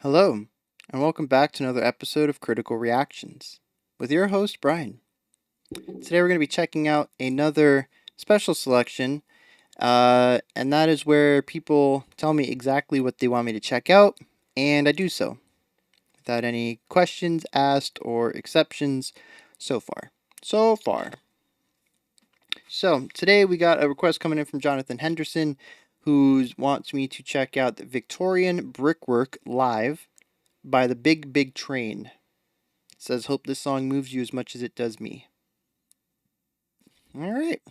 Hello, and welcome back to another episode of Critical Reactions with your host, Bryan. Today we're going to be checking out another special selection, and that is where people tell me exactly what they want me to check out, and I do so without any questions asked or exceptions so far. So today we got a request coming in from Jonathan Henderson, who wants me to check out the Victorian Brickwork live by the Big Big Train. It says, hope this song moves you as much as it does me. All right.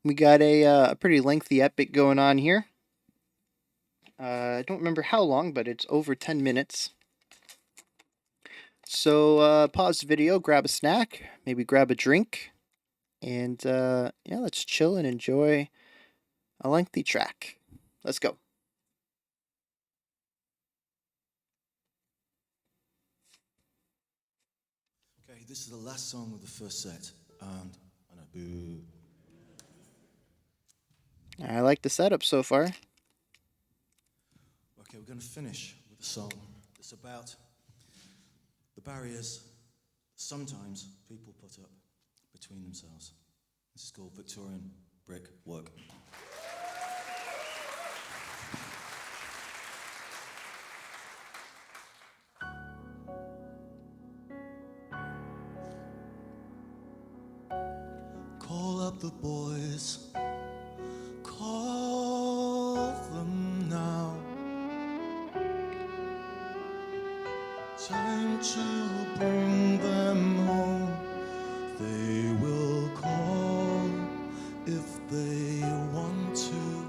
We got a pretty lengthy epic going on here. I don't remember how long, but it's over 10 minutes. So pause the video, grab a snack, maybe grab a drink, and let's chill and enjoy a lengthy track. Let's go. Okay, this is the last song of the first set, and I know, boo. I like the setup so far. Okay, we're going to finish with a song that's about the barriers sometimes people put up between themselves. This is called Victorian Brickwork. Call up the boys, call them now. Time to bring them home. They will call if they want to.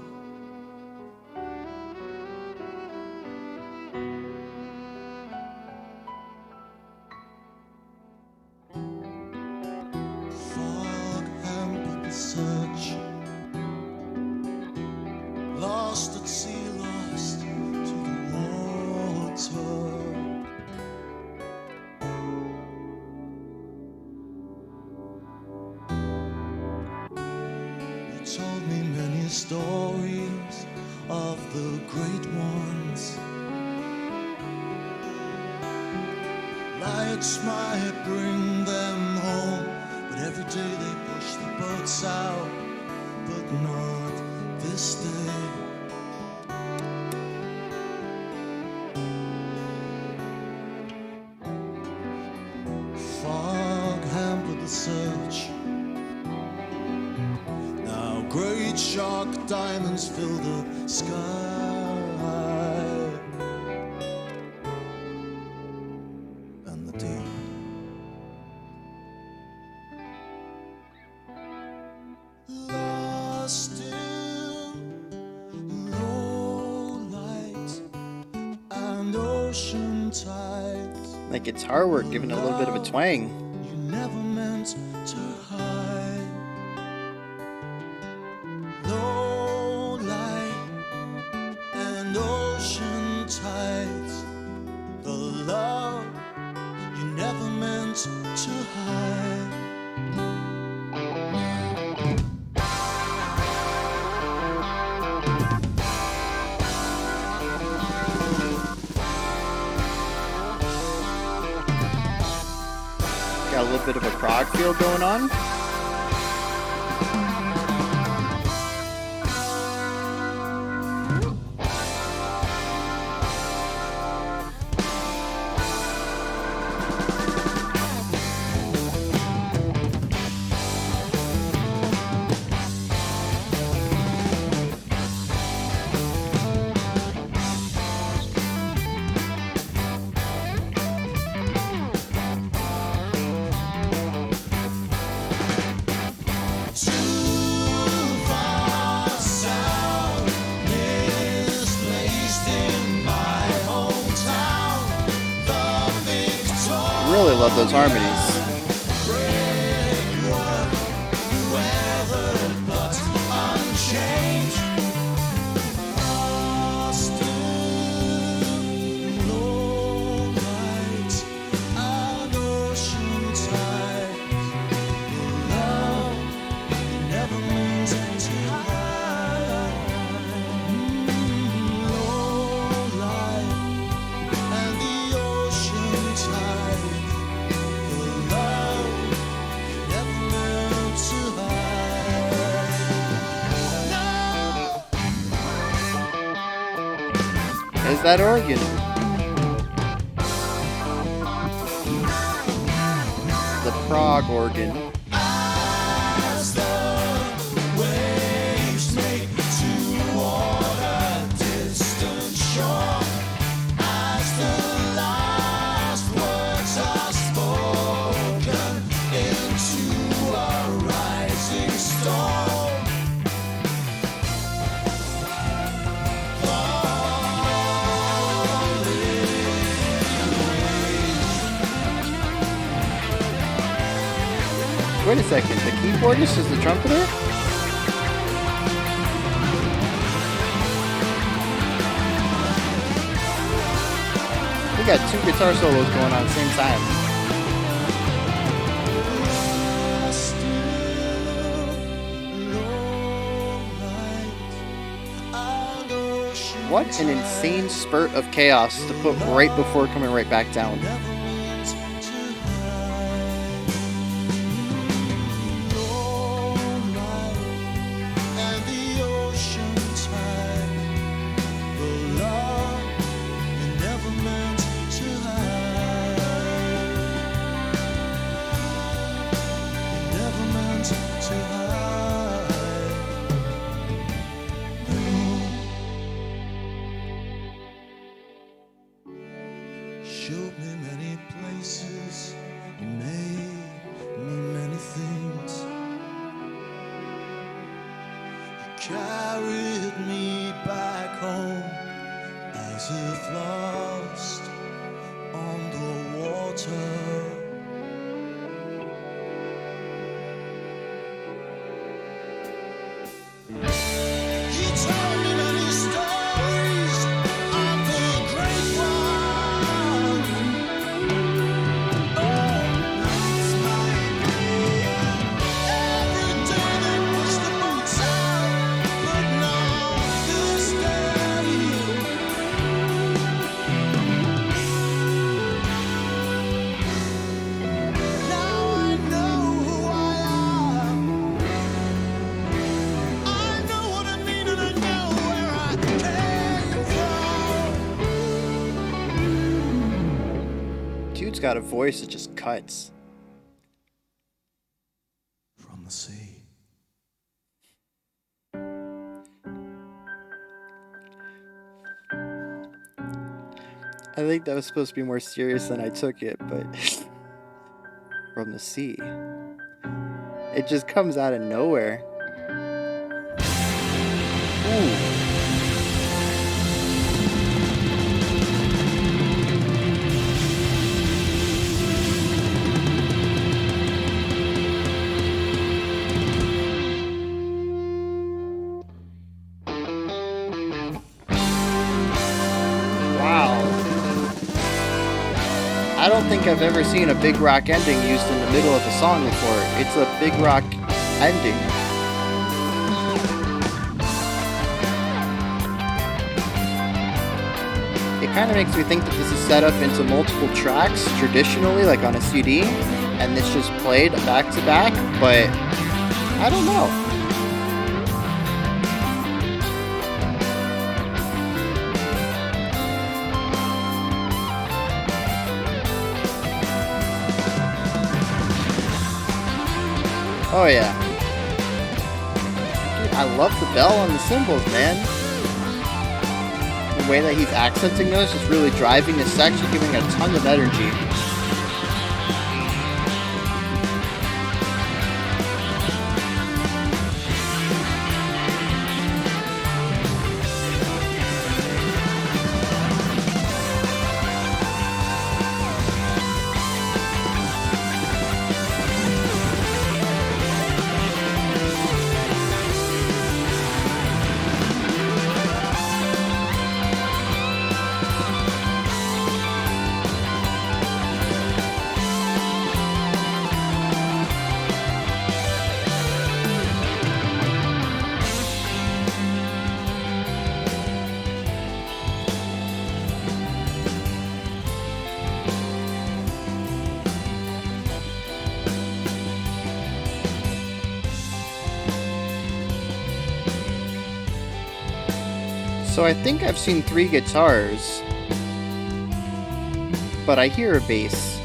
Fog hampered the search. Lost at sea, lost to the water. You told me many stories of the great ones. Lights might bring them home, but every day they push the boats out, but not this day. Fog hampered the search. Now great shark diamonds fill the sky. And the deep. Lost in low light and ocean tides. Like guitar work, giving it a little bit of a twang. You never meant to hide. Low light and ocean tides. The love you never meant to hide. Got a little bit of a prog feel going on. Really love those harmonies. Low light Is that organ? The Prague organ. As the waves make toward a distant shore, as the last words are spoken into a rising storm. Wait a second, the keyboardist is the trumpeter? We got two guitar solos going on at the same time. What an insane spurt of chaos to put right before coming right back down. Showed me many places, you made me many things. You carried me back home as if lost on the water. You told me many stories of the great one. Dude's got a voice that just cuts. From the sea. I think that was supposed to be more serious than I took it, but from the sea. It just comes out of nowhere. Ooh. I don't think I've ever seen a big rock ending used in the middle of a song before. It's a big rock ending. It kind of makes me think that this is set up into multiple tracks traditionally, like on a CD, and this just played back to back, but I don't know. Oh yeah. Dude, I love the bell on the cymbals, man. The way that he's accenting those is really driving this section, giving it a ton of energy. So I think I've seen 3 guitars, but I hear a bass.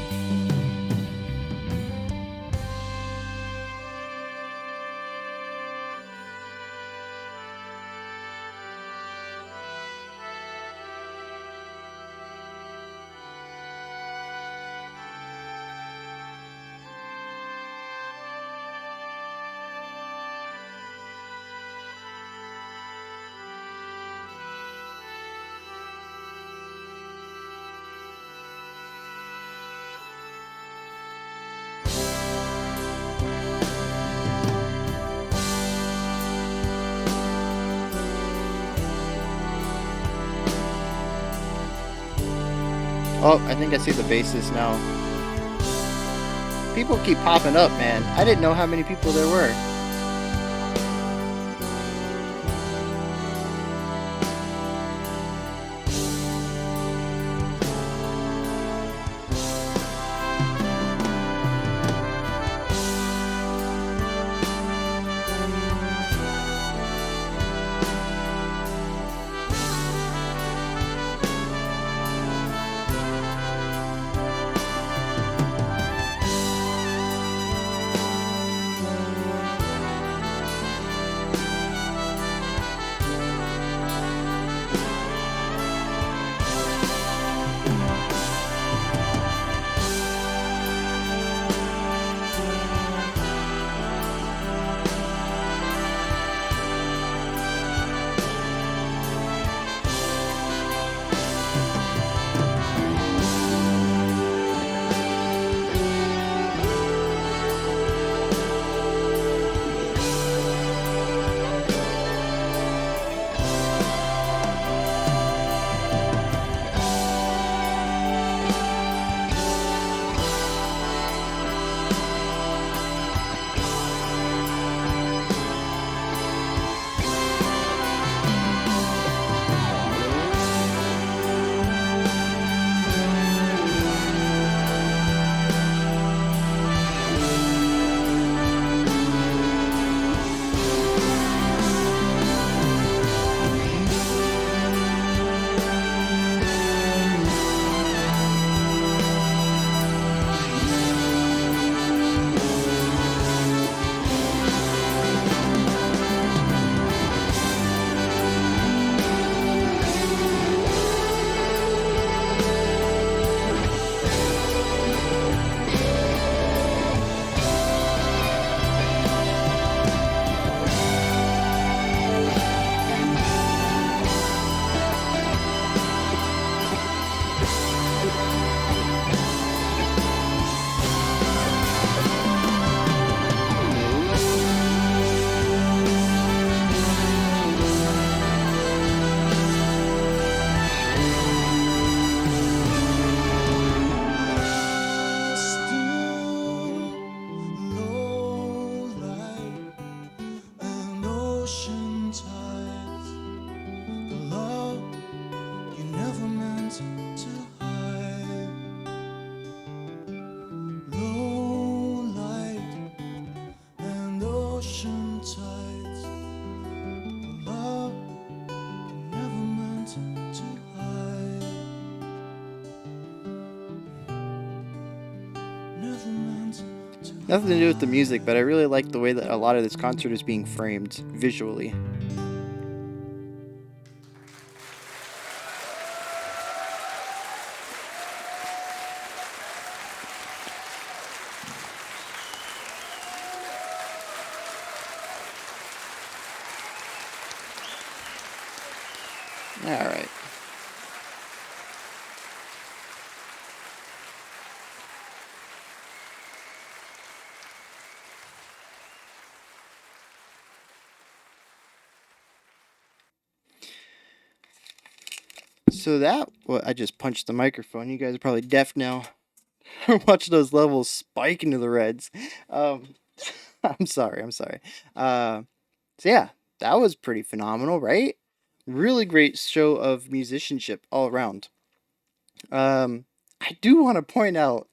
Oh, I think I see the basses now. People keep popping up, man. I didn't know how many people there were. Nothing to do with the music, but I really like the way that a lot of this concert is being framed visually. All right. So well, I just punched the microphone. You guys are probably deaf now. Watch those levels spike into the reds. Um, I'm sorry. I'm sorry. So yeah, that was pretty phenomenal, right? Really great show of musicianship all around. I do want to point out,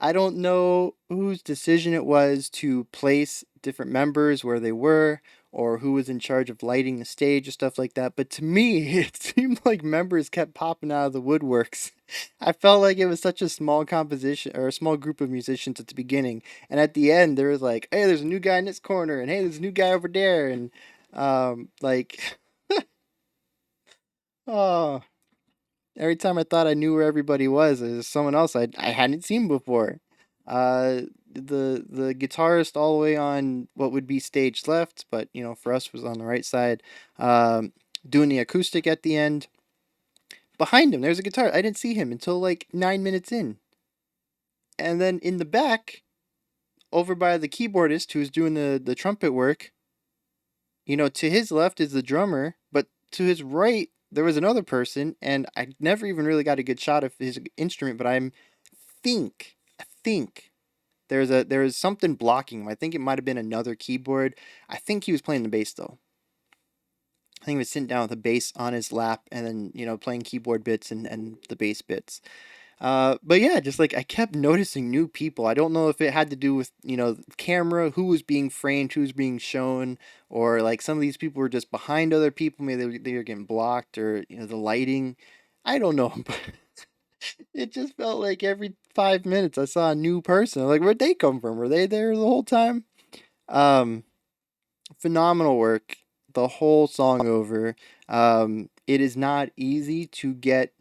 I don't know whose decision it was to place different members where they were, or who was in charge of lighting the stage or stuff like that. But to me, it seemed like members kept popping out of the woodworks. I felt like it was such a small composition or a small group of musicians at the beginning, and at the end there was like, "Hey, there's a new guy in this corner," and "Hey, there's a new guy over there," and like, oh, every time I thought I knew where everybody was, there's someone else I hadn't seen before. The guitarist all the way on what would be stage left, but for us was on the right side, um, doing the acoustic at the end. Behind him, there's a guitar. I didn't see him until like 9 minutes in, and then in the back, over by the keyboardist who's doing the trumpet work. To his left is the drummer, but to his right there was another person, and I never even really got a good shot of his instrument. But I think there is something blocking him. I think it might have been another keyboard. I think he was playing the bass though. I think he was sitting down with a bass on his lap, and then playing keyboard bits and the bass bits. But yeah, just like I kept noticing new people. I don't know if it had to do with, camera, who was being framed, who's being shown, or like some of these people were just behind other people. Maybe they were getting blocked, or, the lighting. I don't know, but it just felt like every 5 minutes I saw a new person. Like, where'd they come from? Were they there the whole time? Um, Phenomenal work. The whole song over. It is not easy to get.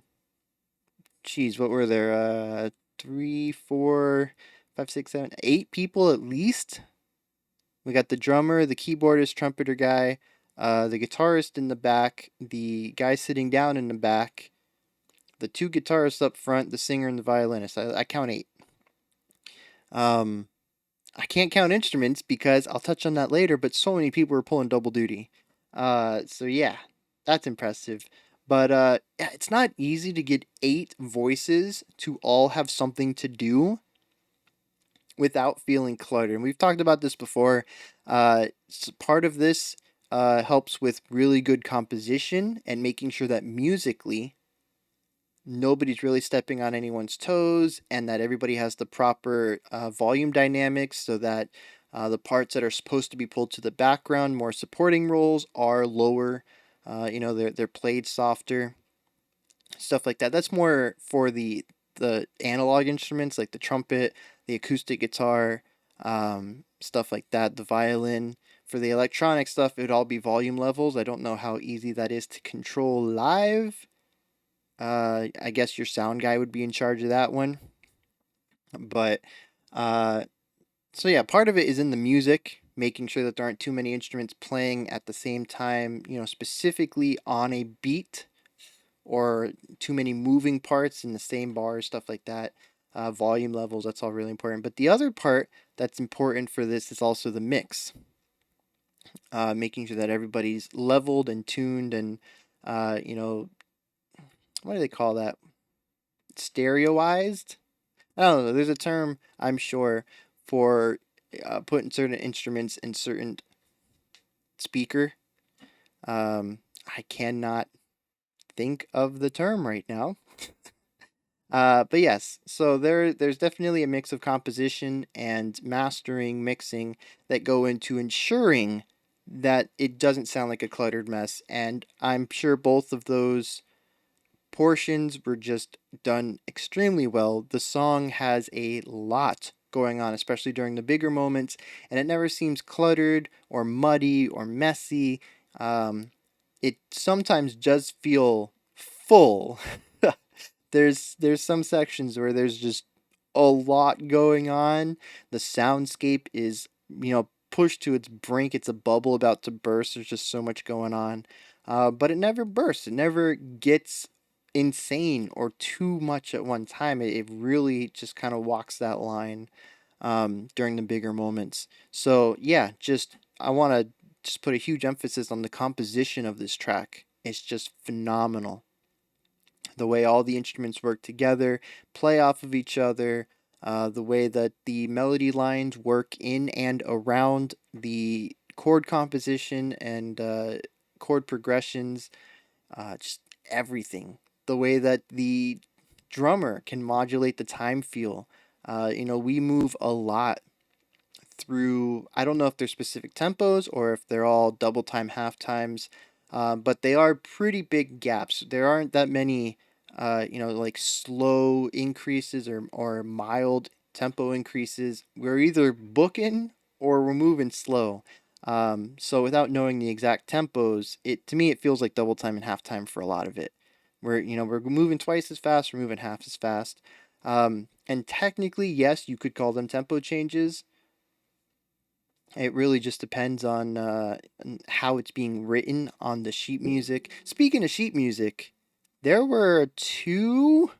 Geez, what were there? Three, four, five, six, seven, 8 people at least. We got the drummer, the keyboardist, trumpeter guy, the guitarist in the back, the guy sitting down in the back, the two guitarists up front, the singer and the violinist. I count 8. Um, I can't count instruments because I'll touch on that later. But so many people were pulling double duty. So yeah, that's impressive. But yeah, it's not easy to get 8 voices to all have something to do without feeling cluttered. And we've talked about this before. Part of this helps with really good composition and making sure that musically nobody's really stepping on anyone's toes, and that everybody has the proper volume dynamics, so that the parts that are supposed to be pulled to the background, more supporting roles, are lower. They're played softer, stuff like that. That's more for the analog instruments like the trumpet, the acoustic guitar, stuff like that, the violin. For the electronic stuff, it would all be volume levels. I don't know how easy that is to control live. I guess your sound guy would be in charge of that one. But uh, so yeah, part of it is in the music, making sure that there aren't too many instruments playing at the same time, specifically on a beat, or too many moving parts in the same bar, stuff like that. Volume levels, that's all really important. But the other part that's important for this is also the mix, making sure that everybody's leveled and tuned and, uh, you know, what do they call that? Stereoized? I don't know. There's a term, I'm sure, for putting certain instruments in certain speaker. I cannot think of the term right now. But yes, so there's definitely a mix of composition and mastering, mixing, that go into ensuring that it doesn't sound like a cluttered mess. And I'm sure both of those portions were just done extremely well. The song has a lot going on, especially during the bigger moments, and it never seems cluttered or muddy or messy. It sometimes does feel full. There's some sections where there's just a lot going on. The soundscape is, pushed to its brink. It's a bubble about to burst. There's just so much going on. But it never bursts. It never gets insane or too much at one time. It really just kind of walks that line during the bigger moments. So yeah, just I want to just put a huge emphasis on the composition of this track. It's just phenomenal. The way all the instruments work together, play off of each other, the way that the melody lines work in and around the chord composition and chord progressions, just everything. The way that the drummer can modulate the time feel. We move a lot through, I don't know if they're specific tempos or if they're all double time, half times, but they are pretty big gaps. There aren't that many, like slow increases or mild tempo increases. We're either booking or we're moving slow. So without knowing the exact tempos, to me it feels like double time and half time for a lot of it. We're moving twice as fast, we're moving half as fast. And technically, yes, you could call them tempo changes. It really just depends on how it's being written on the sheet music. Speaking of sheet music, there were two,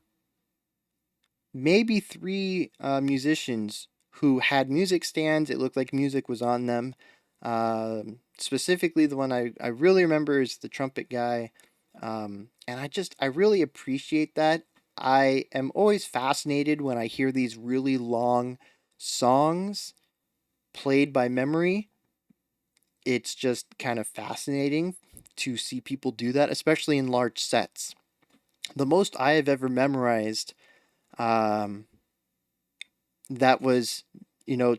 maybe three musicians who had music stands. It looked like music was on them. Specifically, the one I really remember is the trumpet guy. And I really appreciate that. I am always fascinated when I hear these really long songs played by memory. It's just kind of fascinating to see people do that, especially in large sets. The most I have ever memorized um, that was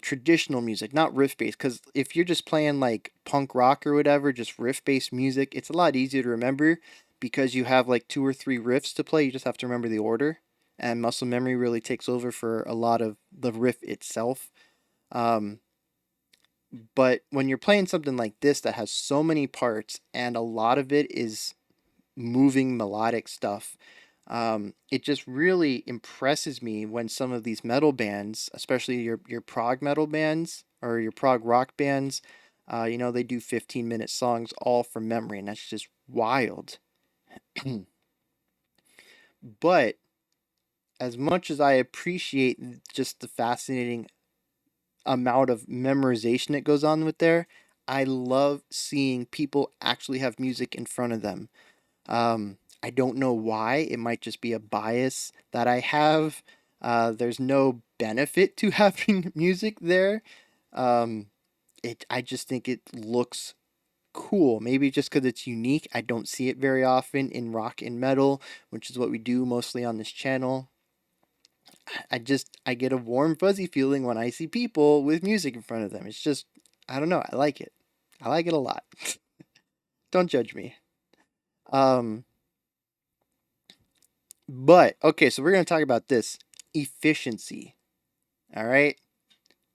traditional music, not riff based, because if you're just playing like punk rock or whatever, just riff based music, it's a lot easier to remember because you have like two or three riffs to play. You just have to remember the order, and muscle memory really takes over for a lot of the riff itself. um, but when you're playing something like this that has so many parts and a lot of it is moving melodic stuff, it just really impresses me when some of these metal bands, especially your prog metal bands or your prog rock bands, they do 15-minute songs all from memory, and that's just wild. But as much as I appreciate just the fascinating amount of memorization that goes on with there, I love seeing people actually have music in front of them. I don't know why. It might just be a bias that I have. There's no benefit to having music there. Um, I just think it looks cool. Maybe just because it's unique. I don't see it very often in rock and metal, which is what we do mostly on this channel. I get a warm fuzzy feeling when I see people with music in front of them. It's just I don't know. I like it. I like it a lot. Don't judge me. Um, but okay, so we're gonna talk about this efficiency. All right.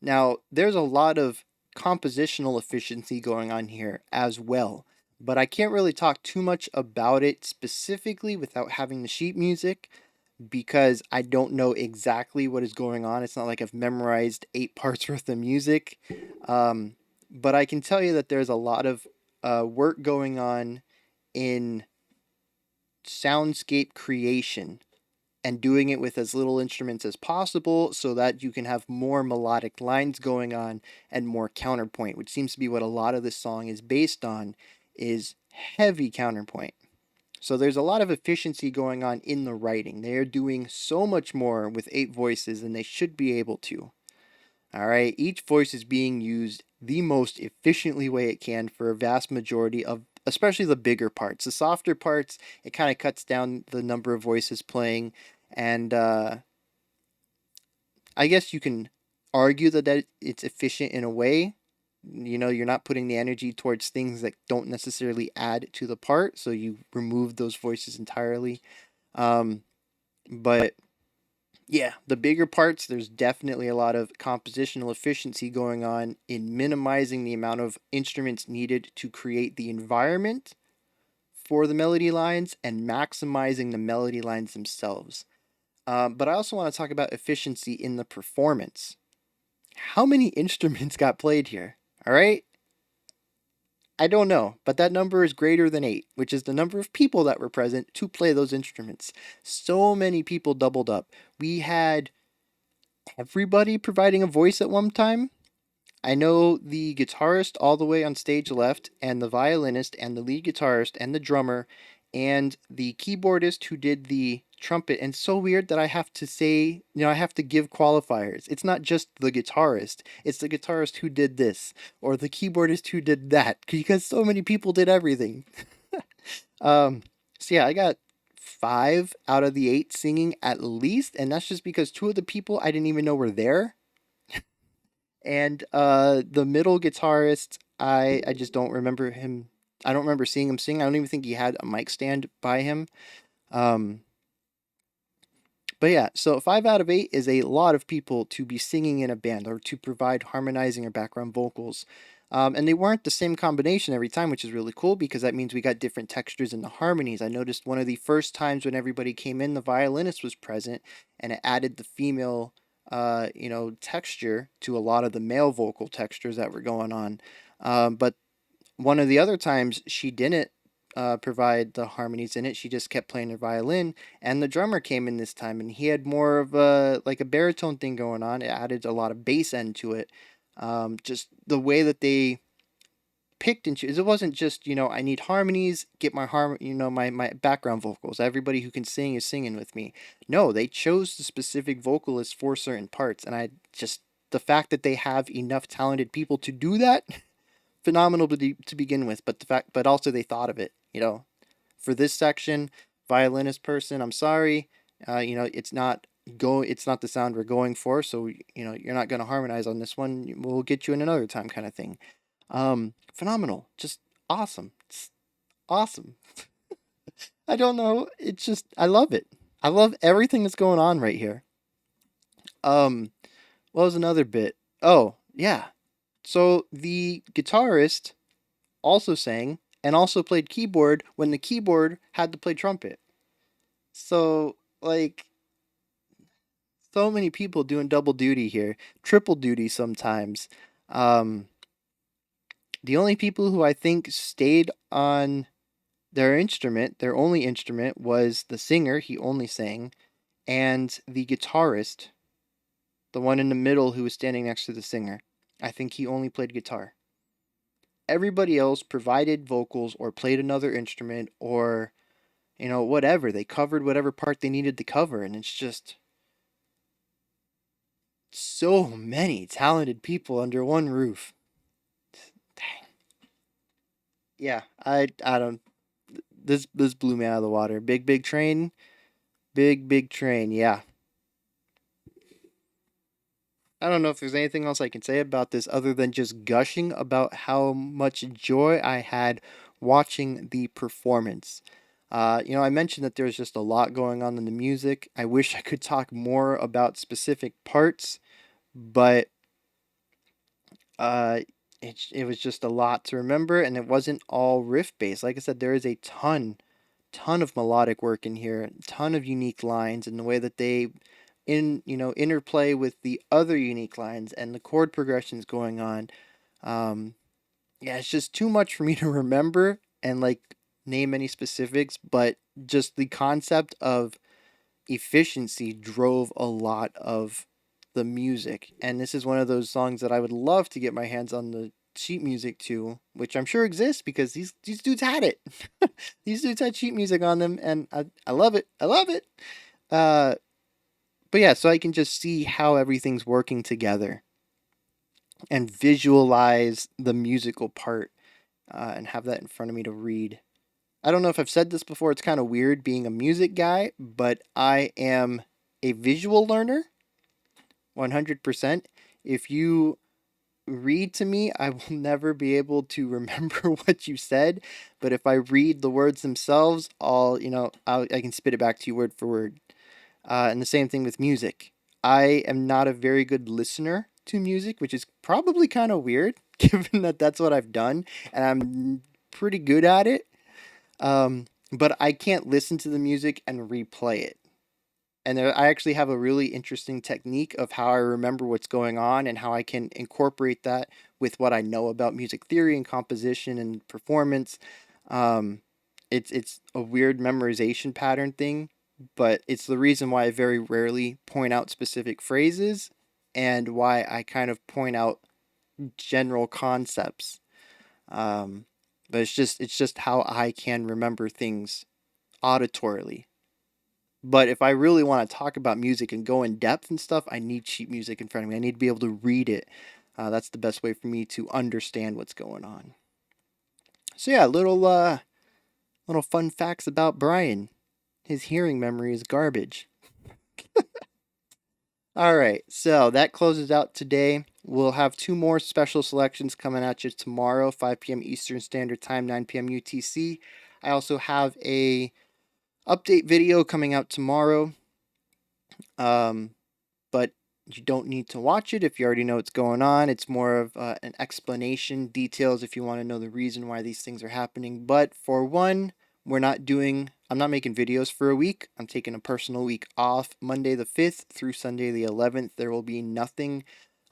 Now, there's a lot of compositional efficiency going on here as well, but I can't really talk too much about it specifically without having the sheet music because I don't know exactly what is going on. It's not like I've memorized 8 parts worth of music. Um, but I can tell you that there's a lot of work going on in soundscape creation and doing it with as little instruments as possible so that you can have more melodic lines going on and more counterpoint, which seems to be what a lot of this song is based on, is heavy counterpoint. So there's a lot of efficiency going on in the writing. They are doing so much more with 8 voices than they should be able to. All right, each voice is being used the most efficiently way it can for a vast majority of, especially the bigger parts. The softer parts, it kind of cuts down the number of voices playing, and I guess you can argue that it's efficient in a way. You're not putting the energy towards things that don't necessarily add to the part, so you remove those voices entirely. Um, but yeah, the bigger parts, there's definitely a lot of compositional efficiency going on in minimizing the amount of instruments needed to create the environment for the melody lines and maximizing the melody lines themselves. But I also want to talk about efficiency in the performance. How many instruments got played here? All right. I don't know, but that number is greater than 8, which is the number of people that were present to play those instruments. So many people doubled up. We had everybody providing a voice at one time. I know the guitarist all the way on stage left, and the violinist, and the lead guitarist, and the drummer, and the keyboardist who did the trumpet. And so weird that I have to say, I have to give qualifiers. It's not just the guitarist, it's the guitarist who did this, or the keyboardist who did that, because so many people did everything. um, so yeah, I got 5 out of the 8 singing at least, and that's just because 2 of the people I didn't even know were there, And the middle guitarist, I just don't remember him. I don't remember seeing him sing. I don't even think he had a mic stand by him. Um, but yeah, so 5 out of 8 is a lot of people to be singing in a band or to provide harmonizing or background vocals. And they weren't the same combination every time, which is really cool because that means we got different textures in the harmonies. I noticed one of the first times when everybody came in, the violinist was present, and it added the female, texture to a lot of the male vocal textures that were going on. But one of the other times she didn't provide the harmonies in it. She just kept playing her violin, and the drummer came in this time, and he had more of a like a baritone thing going on. It added a lot of bass end to it. Just the way that they picked and choose. It wasn't just I need harmonies, get my my background vocals. Everybody who can sing is singing with me. No, they chose the specific vocalists for certain parts, and I just the fact that they have enough talented people to do that phenomenal to begin with, but but also they thought of it. For this section, violinist person, I'm sorry, it's not the sound we're going for, so you're not going to harmonize on this one. We'll get you in another time, kind of thing. Phenomenal, just awesome, it's awesome. I don't know, it's just I love it. I love everything that's going on right here. Um, what was another bit? Oh yeah, so the guitarist also sang and also played keyboard when the keyboard had to play trumpet. So, like, so many people doing double duty here, triple duty sometimes. Um, the only people who I think stayed on their instrument, their only instrument, was the singer, he only sang, and the guitarist, the one in the middle who was standing next to the singer. I think he only played guitar. Everybody else provided vocals or played another instrument or whatever. They covered whatever part they needed to cover, and it's just so many talented people under one roof. Dang. Yeah, I don't. This blew me out of the water. Big train, big train. Yeah, I don't know if there's anything else I can say about this other than just gushing about how much joy I had watching the performance. I mentioned that there's just a lot going on in the music. I wish I could talk more about specific parts, but uh, it was just a lot to remember, and it wasn't all riff based. Like I said, there is a ton of melodic work in here, a ton of unique lines, and the way that they interplay with the other unique lines and the chord progressions going on. Um, yeah, it's just too much for me to remember and like name any specifics, but just the concept of efficiency drove a lot of the music. And this is one of those songs that I would love to get my hands on the sheet music to, which I'm sure exists because these dudes had it. These dudes had sheet music on them, and I love it. I love it. Uh, but yeah, so I can just see how everything's working together and visualize the musical part and have that in front of me to read. I don't know if I've said this before. It's kind of weird being a music guy, but I am a visual learner 100%. If you read to me, I will never be able to remember what you said. But if I read the words themselves, I can spit it back to you word for word. And the same thing with music. I am not a very good listener to music, which is probably kind of weird, given that that's what I've done, and I'm pretty good at it. But I can't listen to the music and replay it. And I actually have a really interesting technique of how I remember what's going on and how I can incorporate that with what I know about music theory and composition and performance. Um, it's a weird memorization pattern thing, but it's the reason why I very rarely point out specific phrases and why I kind of point out general concepts. Um, but it's just how I can remember things auditorily. But if I really want to talk about music and go in depth and stuff, I need sheet music in front of me. I need to be able to read it. That's the best way for me to understand what's going on. So yeah, little fun facts about Bryan. His hearing memory is garbage. All right, so that closes out today. We'll have two more special selections coming at you tomorrow, 5 p.m. Eastern Standard Time, 9 p.m. UTC. I also have a update video coming out tomorrow. Um, but you don't need to watch it if you already know what's going on. It's more of an explanation, details if you want to know the reason why these things are happening. But for one, I'm not making videos for a week. I'm taking a personal week off. Monday the 5th through Sunday the 11th, there will be nothing.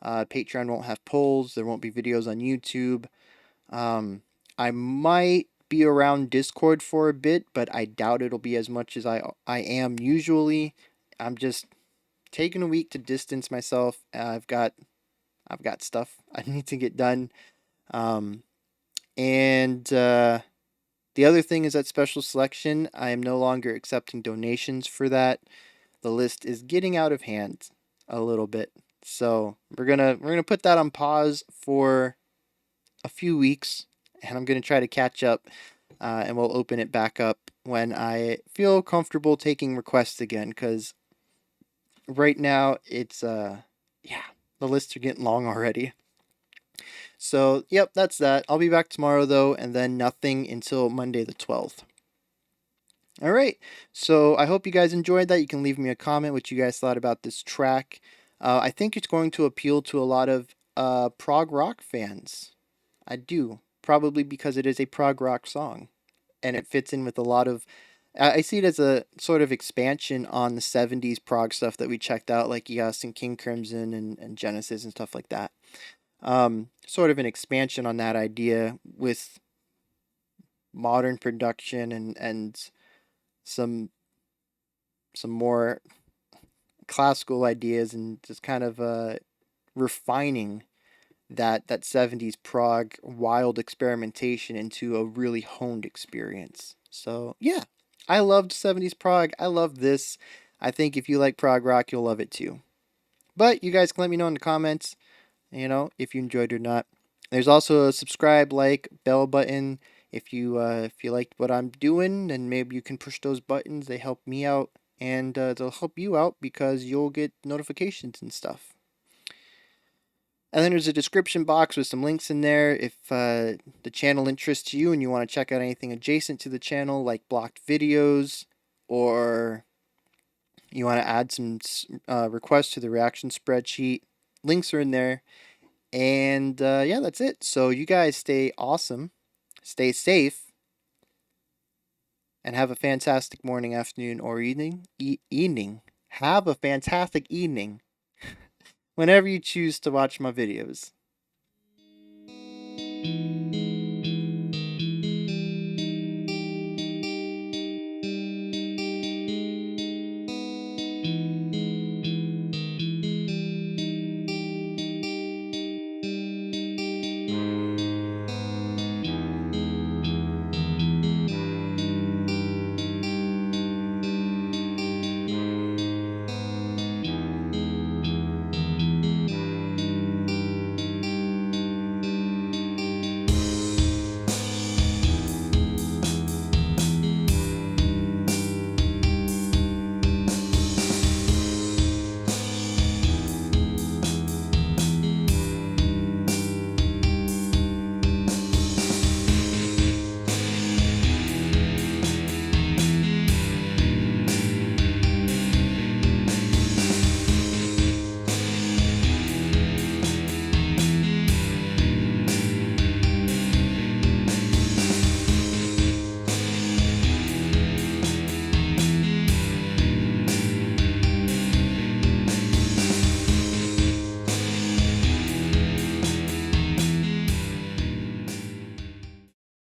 Patreon won't have polls. There won't be videos on YouTube. Um, I might be around Discord for a bit, but I doubt it'll be as much as I am usually. I'm just taking a week to distance myself. I've got stuff I need to get done. Um, and The other thing is that special selection. I am no longer accepting donations for that. The list is getting out of hand a little bit, so we're gonna put that on pause for a few weeks, and I'm gonna try to catch up. And we'll open it back up when I feel comfortable taking requests again, because right now it's yeah, the lists are getting long already. So, yep, that's that. I'll be back tomorrow though, and then nothing until Monday the 12th. All right. So, I hope you guys enjoyed that. You can leave me a comment what you guys thought about this track. I think it's going to appeal to a lot of prog rock fans. I do. Probably because it is a prog rock song and it fits in with a lot of. I see it as a sort of expansion on the 70s prog stuff that we checked out, like Yes and King Crimson and Genesis and stuff like that. Sort of an expansion on that idea with modern production and some more classical ideas, and just kind of refining that 70s prog wild experimentation into a really honed experience. So, yeah, I loved 70s prog. I love this. I think if you like prog rock, you'll love it too. But you guys can let me know in the comments, if you enjoyed it or not. There's also a subscribe, like, bell button. If you liked what I'm doing, then maybe you can push those buttons. They help me out, and they'll help you out because you'll get notifications and stuff. And then there's a description box with some links in there if the channel interests you and you want to check out anything adjacent to the channel, like blocked videos, or you want to add some requests to the reaction spreadsheet. Links are in there. And yeah, that's it. So you guys stay awesome, stay safe, and have a fantastic morning, afternoon, or evening. Evening. Have a fantastic evening whenever you choose to watch my videos.